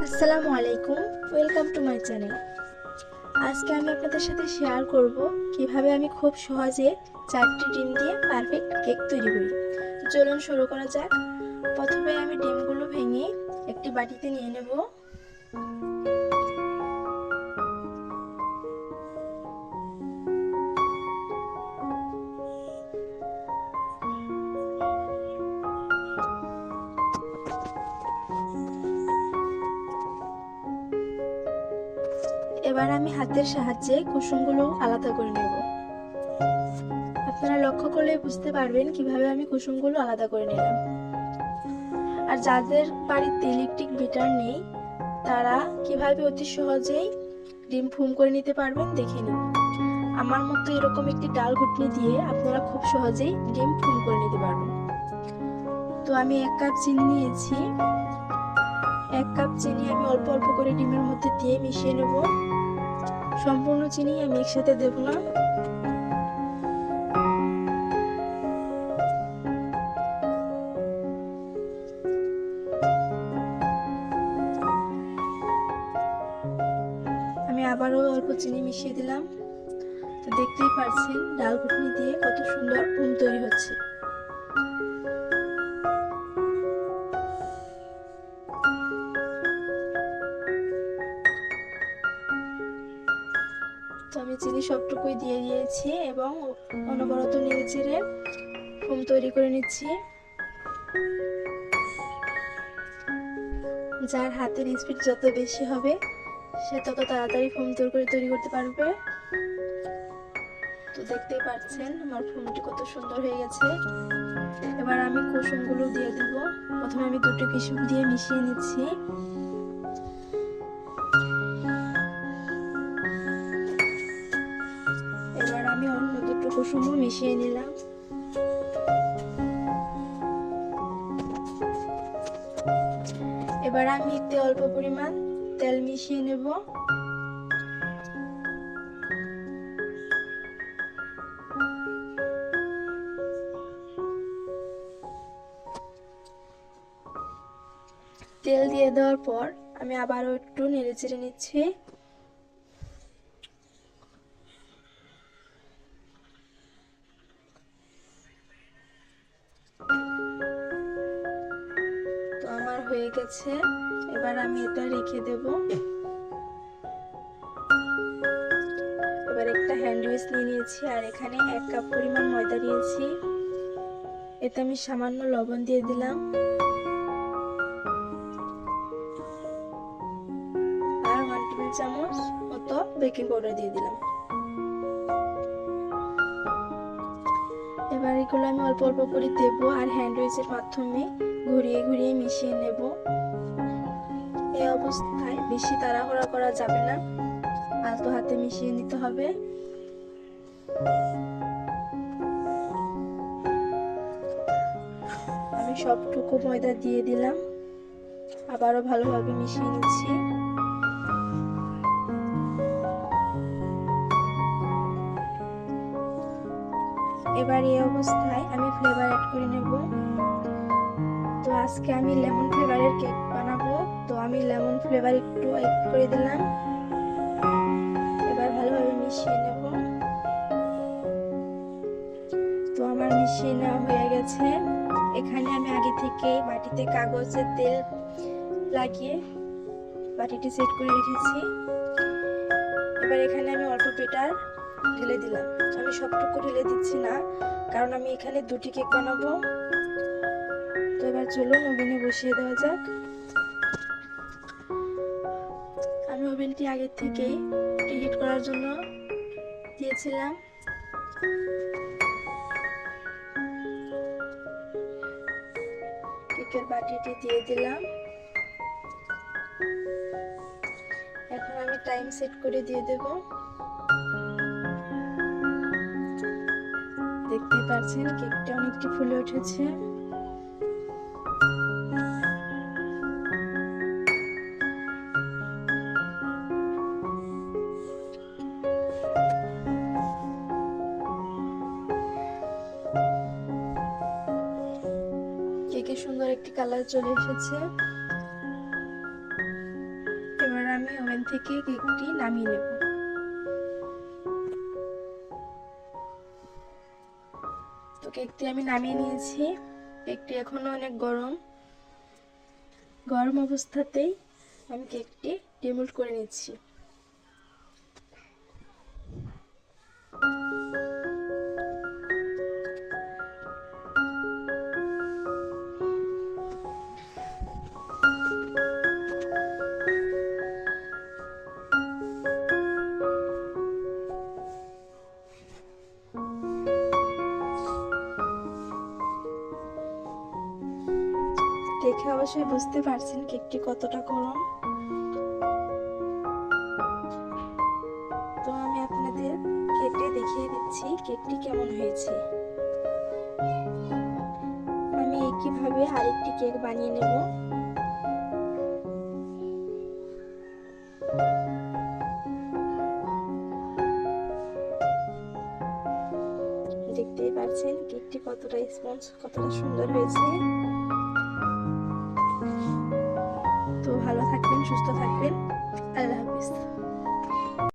আসসালামু আলাইকুম, welcome to my channel. আজকে আমি আপনাদের সাথে শেয়ার করব কিভাবে আমি খুব সহজে 4টি ডিম দিয়ে পারফেক্ট কেক তৈরি করি। তো চলুন শুরু করা যাক। প্রথমে আমি ডিমগুলো ভেঙে একটি বাটিতে নিয়ে নেব। এবার আমি হাতের সাহায্যে কুসুমগুলো আলাদা করে নেব। আপনারা লক্ষ্য করলে বুঝতে পারবেন কিভাবে আমি কুসুমগুলো আলাদা করে নিলাম। আর যাদের বাড়িতে ইলেকট্রিক বিটার নেই তারা কিভাবে অতি সহজেই ডিম ফুম করে নিতে পারবেন দেখে নিন। আমার মতো এরকম একটি ডাল ঘুটনি দিয়ে আপনারা খুব সহজেই ডিম ফুম করে নিতে পারবেন। তো আমি 1 কাপ চিনি নিয়েছি। 1 কাপ চিনি আমি অল্প অল্প করে ডিমের মধ্যে দিয়ে মিশিয়ে নেব। সম্পূর্ণ চিনি আমি একসাথে দেব না। আমি আবারও অল্প চিনি মিশিয়ে দিলাম। তো দেখতেই পাচ্ছেন ডাল ঘুটনি দিয়ে কত সুন্দর ফুম তৈরি হচ্ছে। তো আমি চিনি সবটুকুই দিয়ে দিয়েছি এবং অনবরত নেড়েচেড়ে ফুম তৈরি করে নিচ্ছি। যার হাতের স্পিড যত বেশি হবে সে তত তাড়াতাড়ি ফুম তৈরি করতে পারবে। তো দেখতেই পাচ্ছেন আমার ফুমটি কত সুন্দর হয়ে গেছে। এবার আমি কুসুমগুলো দিয়ে দেব। প্রথমে আমি দুটো কুসুম দিয়ে মিশিয়ে নিচ্ছি। এবার আমি অন্য দুটো কুসুমও মিশিয়ে নিলাম। এবার আমি এতে অল্প পরিমাণ তেল মিশিয়ে নেব। তেল দিয়ে দেওয়ার পর আমি আবারও একটু নেড়েচেড়ে নিচ্ছি। তো আমার হয়ে গেছে। এবার আমি এটা রেখে দেব। এবার একটা হ্যান্ড উইচ নিয়ে নিয়েছি আর এখানে 1 কাপ পরিমাণ ময়দা নিয়েছি। এতে আমি সামান্য লবণ দিয়ে দিলাম আর 1 টেবিল চামচ মতো বেকিং পাউডার দিয়ে দিলাম। এবার এগুলো আমি অল্প অল্প করে দেব আর হ্যান্ড উইচের মাধ্যমে ঘুরিয়ে ঘুরিয়ে মিশিয়ে নেব। এই অবস্থায় বেশি তাড়াহুড়া করা যাবে না, আলতো হাতে মিশিয়ে নিতে হবে। আমি সবটুকু ময়দা দিয়ে দিলাম, আবারও ভালোভাবে মিশিয়ে নিচ্ছি। এবার এই অবস্থায় আমি ফ্লেভার অ্যাড করে নেব। তো আজকে আমি লেমন ফ্লেভারের কেক বানাবো, তো আমি লেমন ফ্লেভার একটু অ্যাড করে দিলাম। এবার ভালোভাবে মিশিয়ে নেব। তো আমার মিশিয়ে নেওয়া হয়ে গেছে। এখানে আমি আগে থেকে বাটিতে কাগজের তেল লাগিয়ে বাটিটি সেট করে রেখেছি। এবার এখানে আমি অল্প বেটার ঢেলে দিলাম। আমি সবটুকু ঢেলে দিচ্ছি না, কারণ আমি এখানে 2টি কেক বানাবো। তো এবার চলুন ওভেনে বসিয়ে দেওয়া যাক। আমি ওভেনটি আগে থেকেই প্রিহিট করার জন্য দিয়েছিলাম। কেকের বাটিটি দিয়ে দিলাম। এখন আমি টাইম সেট করে দিয়ে দেব। দেখতে পাচ্ছেন কেকটা অনেকটি ফুলে উঠেছে। কেকের সুন্দর একটি কালার চলে এসেছে। আমি ওভেন থেকে কেকটি নামিয়ে নেব। তো কেকটি আমি নামিয়ে নিয়েছি। কেকটি এখনো অনেক গরম। গরম অবস্থাতেই আমি কেকটি ডিমোল্ড করে নিচ্ছি। দেখে অবশ্যই বুঝতে পারছেন কেকটি কতটা গরম। তো আমি আপনাদের কেটে দেখিয়ে দিচ্ছি কেকটি কেমন হয়েছে। আমি একইভাবে আরেকটি কেক বানিয়ে নেব। দেখতেই পাচ্ছেন কেকটি কতটা স্পঞ্জ, কতটা সুন্দর হয়েছে। তো ভালো থাকবেন, সুস্থ থাকবেন। আল্লাহ হাফিজ।